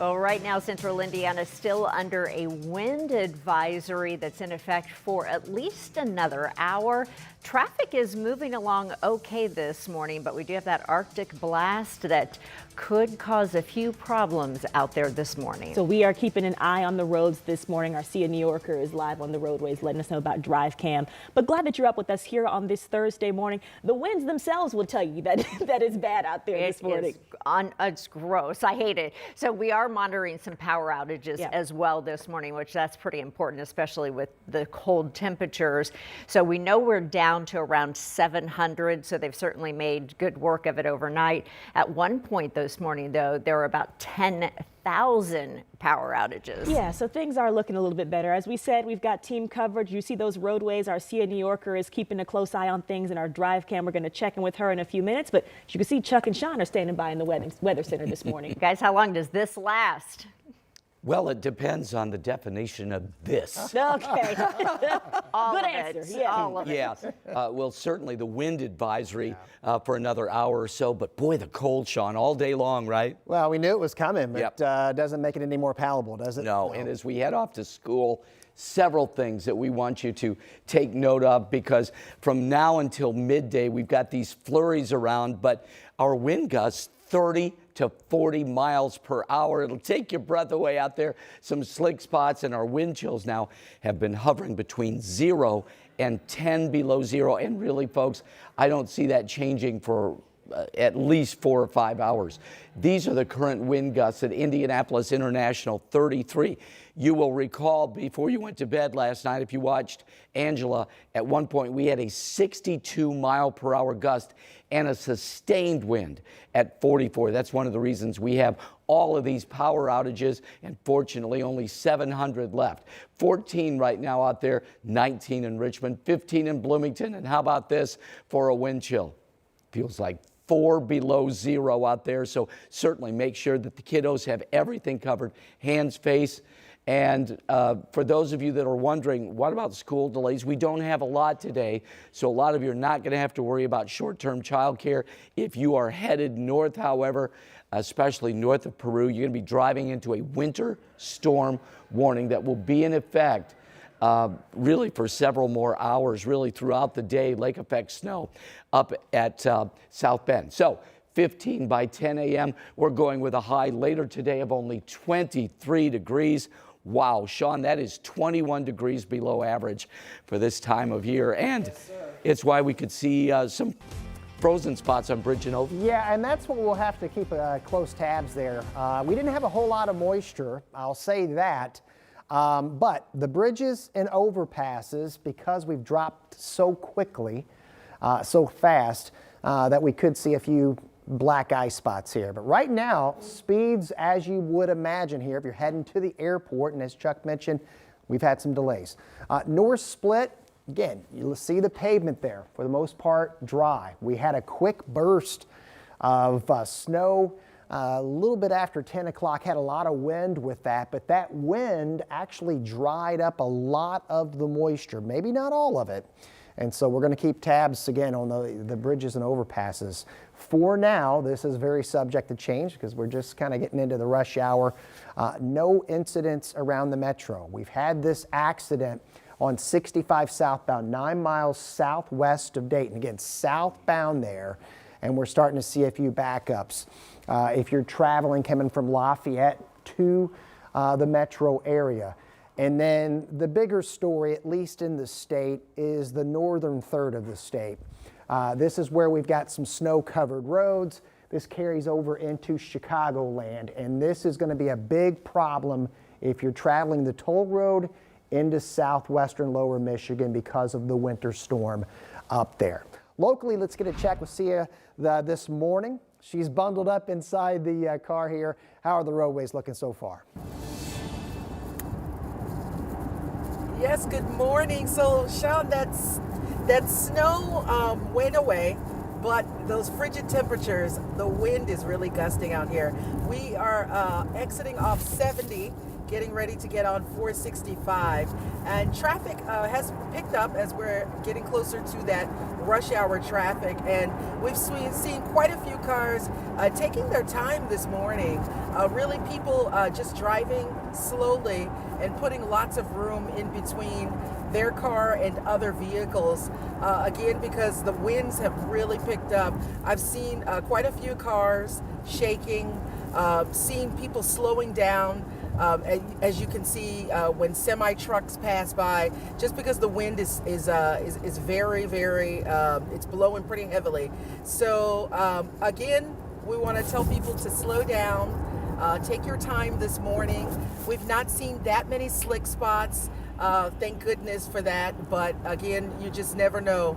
Well, right now, central Indiana is still under a wind advisory that's in effect for at least another hour. Traffic is moving along okay this morning, but we do have that Arctic blast that could cause a few problems out there this morning. So we are keeping an eye on the roads this morning. Our New Yorker is live on the roadways letting us know about drive cam. But glad that you're up with us here on this Thursday morning. The winds themselves will tell you that that is bad out there this morning. It's gross. I hate it. So we are monitoring some power outages as well this morning, which that's pretty important, especially with the cold temperatures. So we know we're down to around 700. So they've certainly made good work of it overnight. At one point this morning, though, there were about 10,000 power outages. Yeah, so things are looking a little bit better. As we said, we've got team coverage. You see those roadways. Our New Yorker is keeping a close eye on things, and our drive cam, we're going to check in with her in a few minutes. But as you can see, Chuck and Sean are standing by in the weather center this morning. Guys, how long does this last? Well, it depends on the definition of this. Okay. All Good of answer. it. Yeah. All of it. Yeah. Well, certainly the wind advisory for another hour or so. But boy, the cold, Sean, all day long, right? Well, we knew it was coming, but doesn't make it any more palatable, does it? No. And as we head off to school, several things that we want you to take note of, because from now until midday, we've got these flurries around, but our wind gusts 30 to 40 miles per hour. It'll take your breath away out there. Some slick spots, and our wind chills now have been hovering between 0 and 10 below zero. And really, folks, I don't see that changing for at least 4 or 5 hours. These are the current wind gusts at Indianapolis International, 33. You will recall before you went to bed last night, if you watched Angela, at one point we had a 62 mile per hour gust and a sustained wind at 44. That's one of the reasons we have all of these power outages, and fortunately only 700 left. 14 right now out there, 19 in Richmond, 15 in Bloomington, and how about this for a wind chill? Feels like 4 below zero out there, so certainly make sure that the kiddos have everything covered, hands, face. And for those of you that are wondering, what about school delays? We don't have a lot today, so a lot of you are not going to have to worry about short-term childcare. If you are headed north, however, especially north of Peru, you're going to be driving into a winter storm warning that will be in effect really for several more hours, really throughout the day. Lake effect snow up at South Bend. So 15 by 10 a.m. We're going with a high later today of only 23 degrees. Wow, Sean, that is 21 degrees below average for this time of year. And it's why we could see some frozen spots on Bridge and Oak. Yeah, and that's what we'll have to keep close tabs there. We didn't have a whole lot of moisture, I'll say that. But the bridges and overpasses, because we've dropped so quickly, so fast, that we could see a few black ice spots here. But right now, speeds as you would imagine here if you're heading to the airport, and as Chuck mentioned, we've had some delays. North Split, again, you'll see the pavement there, for the most part, dry. We had a quick burst of snow a little bit after 10 o'clock, had a lot of wind with that, but that wind actually dried up a lot of the moisture, maybe not all of it. And so we're going to keep tabs again on the bridges and overpasses. For now, this is very subject to change because we're just kind of getting into the rush hour. No incidents around the metro. We've had this accident on 65 southbound, 9 miles southwest of Dayton. Again, southbound there, and we're starting to see a few backups. If you're traveling coming from Lafayette to the metro area. And then the bigger story, at least in the state, is the northern third of the state. This is where we've got some snow-covered roads. This carries over into Chicagoland, and this is going to be a big problem if you're traveling the toll road into southwestern lower Michigan because of the winter storm up there. Locally, let's get a check with Sia this morning. She's bundled up inside the car here. How are the roadways looking so far? Yes, good morning. So, Sean, that snow went away, but those frigid temperatures, the wind is really gusting out here. We are exiting off 70, getting ready to get on 465, and traffic has picked up as we're getting closer to that rush hour traffic, and we've seen quite a few cars taking their time this morning. Really, people just driving slowly and putting lots of room in between their car and other vehicles. Again, because the winds have really picked up. I've seen quite a few cars shaking, seen people slowing down. As you can see, when semi trucks pass by, just because the wind is very, very, it's blowing pretty heavily. So again, we want to tell people to slow down, take your time this morning. We've not seen that many slick spots. Thank goodness for that. But again, you just never know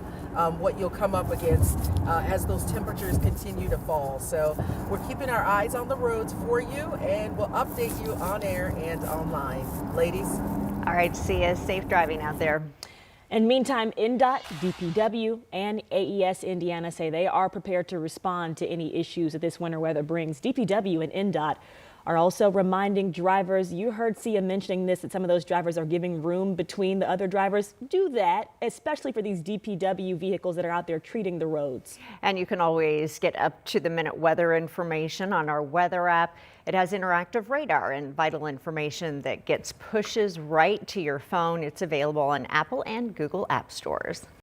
what you'll come up against as those temperatures continue to fall. So we're keeping our eyes on the roads for you, and we'll update you on air and online. Ladies. All right, see you. Safe driving out there. And meantime, NDOT, DPW, and AES Indiana say they are prepared to respond to any issues that this winter weather brings. DPW and NDOT are also reminding drivers, you heard Sia mentioning this, that some of those drivers are giving room between the other drivers. Do that, especially for these DPW vehicles that are out there treating the roads. And you can always get up to the minute weather information on our weather app. It has interactive radar and vital information that pushes right to your phone. It's available on Apple and Google app stores.